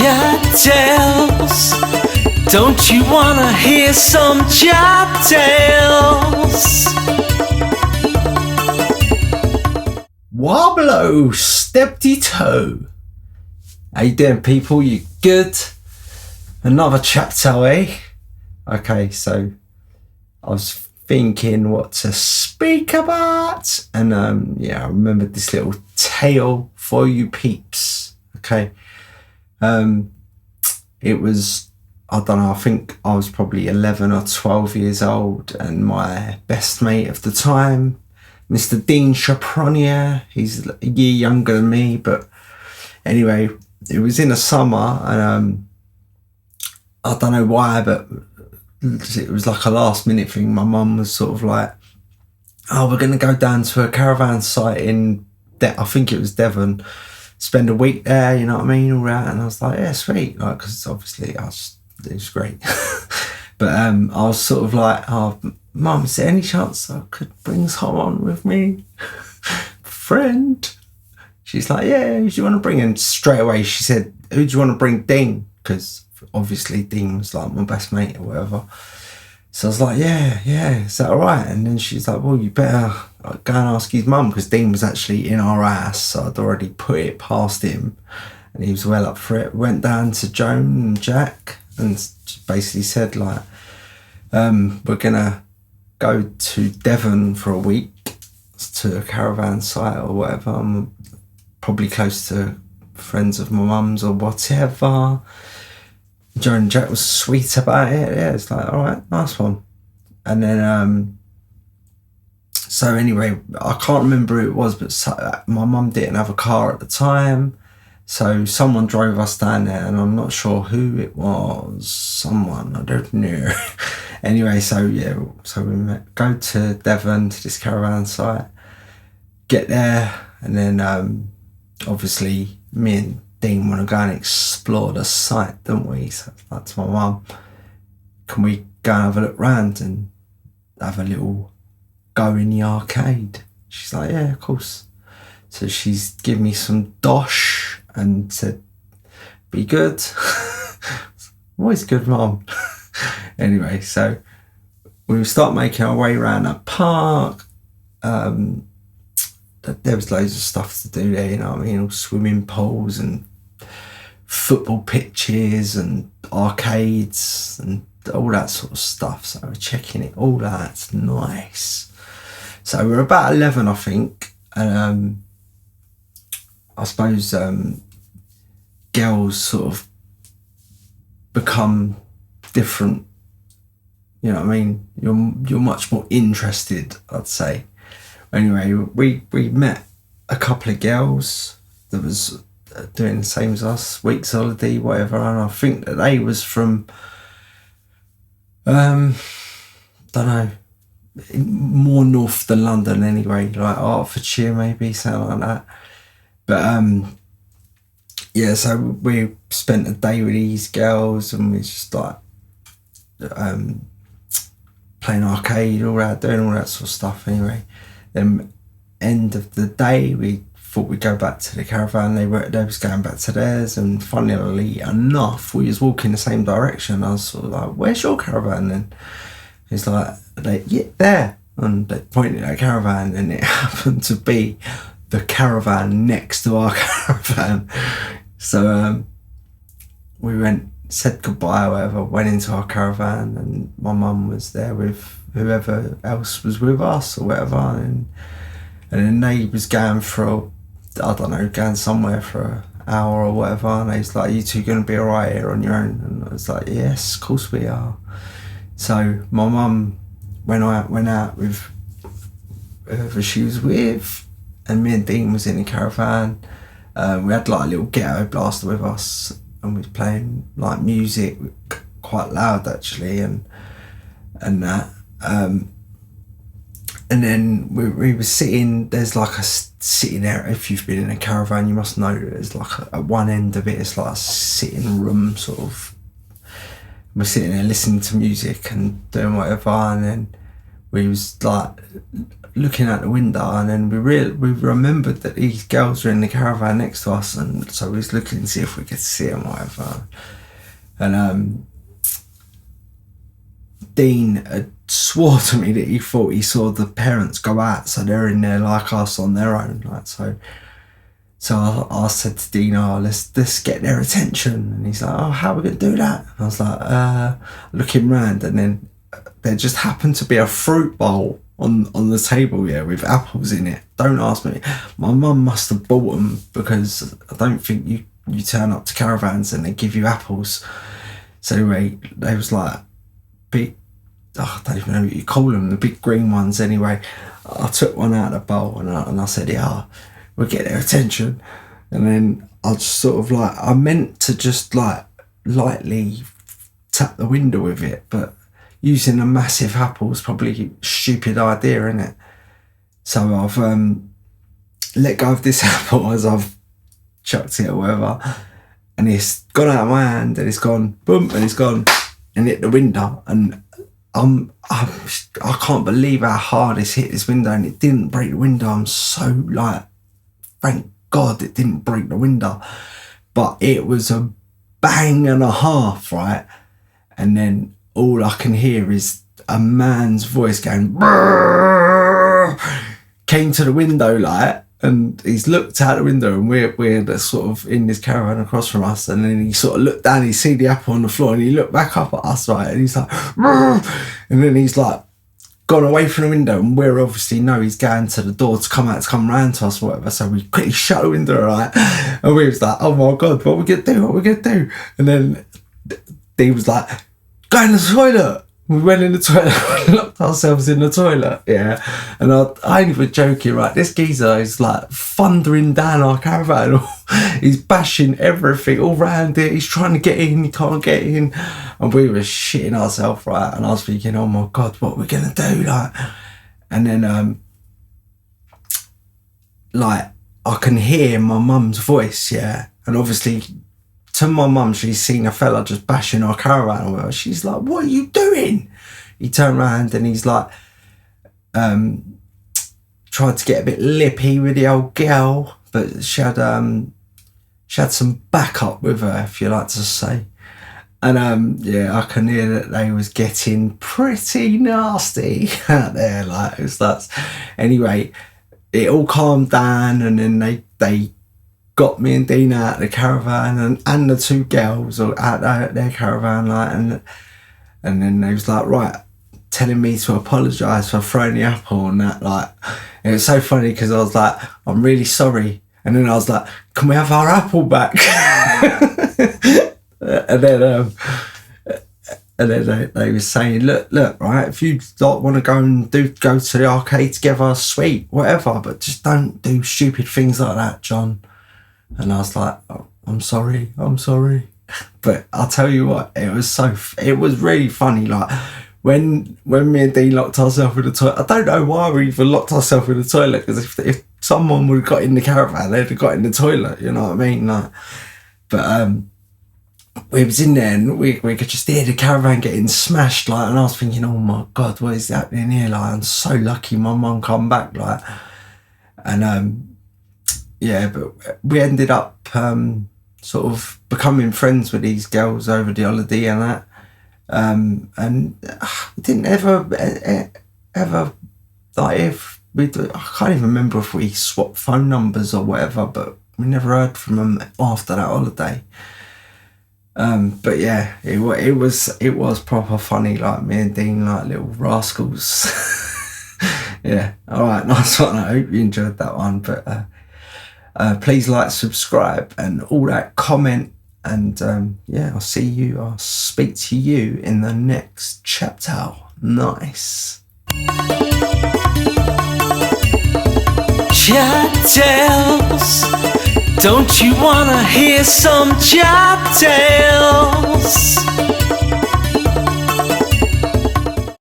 CHAP tales. Don't you wanna hear some CHAP tales? Wobblo, steppy toe. How you doing, people? You good? Another CHAP tale, eh? Okay, so I was thinking what to speak about, and I remembered this little tale for you peeps. Okay, it was, I don't know, I think I was probably 11 or 12 years old, and my best mate of the time, Mr. Dean Chapronier, he's a year younger than me, but anyway, it was in the summer, and I don't know why, but it was like a last minute thing. My mum was sort of like, oh, we're going to go down to a caravan site in, I think it was Devon, spend a week there, you know what I mean, all that. And I was like, yeah, sweet, like, because obviously it was great. But I was sort of like, oh, Mum, is there any chance I could bring someone with me? Friend? She's like, yeah, who do you want to bring? And straight away she said, who do you want to bring? Dean, because obviously Dean was like my best mate or whatever. So I was like, yeah, is that all right? And then she's like, well, you better go and ask his mum, because Dean was actually in our ass, so I'd already put it past him and he was well up for it. Went down to Joan and Jack and basically said, like, we're gonna go to Devon for a week to a caravan site or whatever. I'm probably close to friends of my mum's or whatever. Joan and Jack was sweet about it. Yeah, it's like, all right, nice one. And then, so anyway, I can't remember who it was, but my mum didn't have a car at the time. So someone drove us down there, and I'm not sure who it was. Someone, I don't know. Anyway, so yeah, so we go to Devon, to this caravan site, get there, and then obviously me and Dean want to go and explore the site, don't we? So I was like to my mum, can we go and have a look round and have a little go in the arcade? She's like, yeah, of course. So she's given me some dosh and said, be good. Always good, Mum. Anyway, so we start making our way around that park. There was loads of stuff to do there, you know what I mean? All swimming pools and football pitches and arcades and all that sort of stuff. So we're checking it all out. It's nice. So we're about 11, I think. And I suppose girls sort of become different. You know what I mean? You're much more interested, I'd say. Anyway, we met a couple of girls that was doing the same as us, week's holiday, whatever, and I think that they was from, don't know, more north than London anyway, like Hertfordshire maybe, something like that. But yeah, so we spent a day with these girls, and we just like playing arcade, all that, doing all that sort of stuff. Anyway, then end of the day, we thought we'd go back to the caravan. They was going back to theirs, and funnily enough, we was walking the same direction. I was sort of like, where's your caravan then? It's like, yeah, there. And they pointed at a caravan, and it happened to be the caravan next to our caravan. So we said goodbye or whatever, went into our caravan, and my mum was there with whoever else was with us or whatever, and then they was going for, I don't know, going somewhere for an hour or whatever, and they was like, you two gonna be alright here on your own? And I was like, yes, of course we are. So my mum went out with whoever she was with, and me and Dean was in the caravan. We had like a little ghetto blaster with us, and we was playing like music quite loud actually, and that. And then we were sitting, there's like a sitting area. If you've been in a caravan, you must know there's like at one end of it, it's like a sitting room sort of. We're sitting there listening to music and doing whatever, and then we was like looking out the window, and then we remembered that these girls were in the caravan next to us, and so we was looking to see if we could see them or whatever. And Dean had swore to me that he thought he saw the parents go out, so they're in there like us on their own, like so. So I said to Dean, let's get their attention. And he's like, oh, how are we going to do that? And I was like, looking round, and then there just happened to be a fruit bowl on the table, yeah, with apples in it. Don't ask me. My mum must have bought them, because I don't think you turn up to caravans and they give you apples. So anyway, they was like big, I don't even know what you call them, the big green ones anyway. I took one out of the bowl and I said, yeah, we'll get their attention. And then I just sort of like, I meant to just like lightly tap the window with it, but using a massive apple is probably a stupid idea, isn't it? So I've let go of this apple as I've chucked it or whatever, and it's gone out of my hand, and it's gone boom, and it's gone and hit the window, and I can't believe how hard it's hit this window, and it didn't break the window. I'm so like, thank God it didn't break the window, but it was a bang and a half, right? And then all I can hear is a man's voice going, brrr, came to the window like, and he's looked out the window, and we're sort of in this caravan across from us, and then he sort of looked down, he see the apple on the floor, and he looked back up at us, right, and he's like, brrr, and then he's like gone away from the window, and we're obviously know he's going to the door to come round to us or whatever, so we quickly shut the window, right, and we was like, oh my God, what we gonna do? And then he was like, go in the toilet. We went in the toilet, locked ourselves in the toilet, yeah. And I ain't even joking, right? This geezer is like thundering down our caravan. He's bashing everything all round it. He's trying to get in, he can't get in. And we were shitting ourselves, right? And I was thinking, oh my God, what are we gonna do? Like, and then like I can hear my mum's voice, yeah. And obviously, to my mum, she's seen a fella just bashing our caravan or whatever. She's like, what are you doing? He turned around and he's like, tried to get a bit lippy with the old girl, but she had some backup with her, if you like to say. And yeah, I can hear that they was getting pretty nasty out there. Like, it was that. Anyway, it all calmed down, and then they got me and Dean out of the caravan, and the two girls out their caravan, like, and then they was like, right, telling me to apologise for throwing the apple and that, like. It was so funny because I was like, I'm really sorry, and then I was like, can we have our apple back? and then they were saying, look, right, if you want to go to the arcade together, sweet, whatever, but just don't do stupid things like that, John. And I was like, oh, I'm sorry. But I'll tell you what, it was really funny. Like, when me and Dean locked ourselves in the toilet, I don't know why we even locked ourselves in the toilet, because if someone would have got in the caravan, they'd have got in the toilet, you know what I mean? Like, but we was in there, and we could just hear the caravan getting smashed, like, and I was thinking, oh my God, what is happening here? Like, I'm so lucky my mum come back, like, and yeah, but we ended up sort of becoming friends with these girls over the holiday and that. And we didn't ever like, if we I can't even remember if we swapped phone numbers or whatever, but we never heard from them after that holiday. But yeah, it was proper funny, like me and Dean, like little rascals. Yeah, all right, nice one. I hope you enjoyed that one, but please like, subscribe, and all that, comment, and yeah, I'll speak to you in the next chapter. Nice. Chat tales. Don't you wanna hear some chat tales?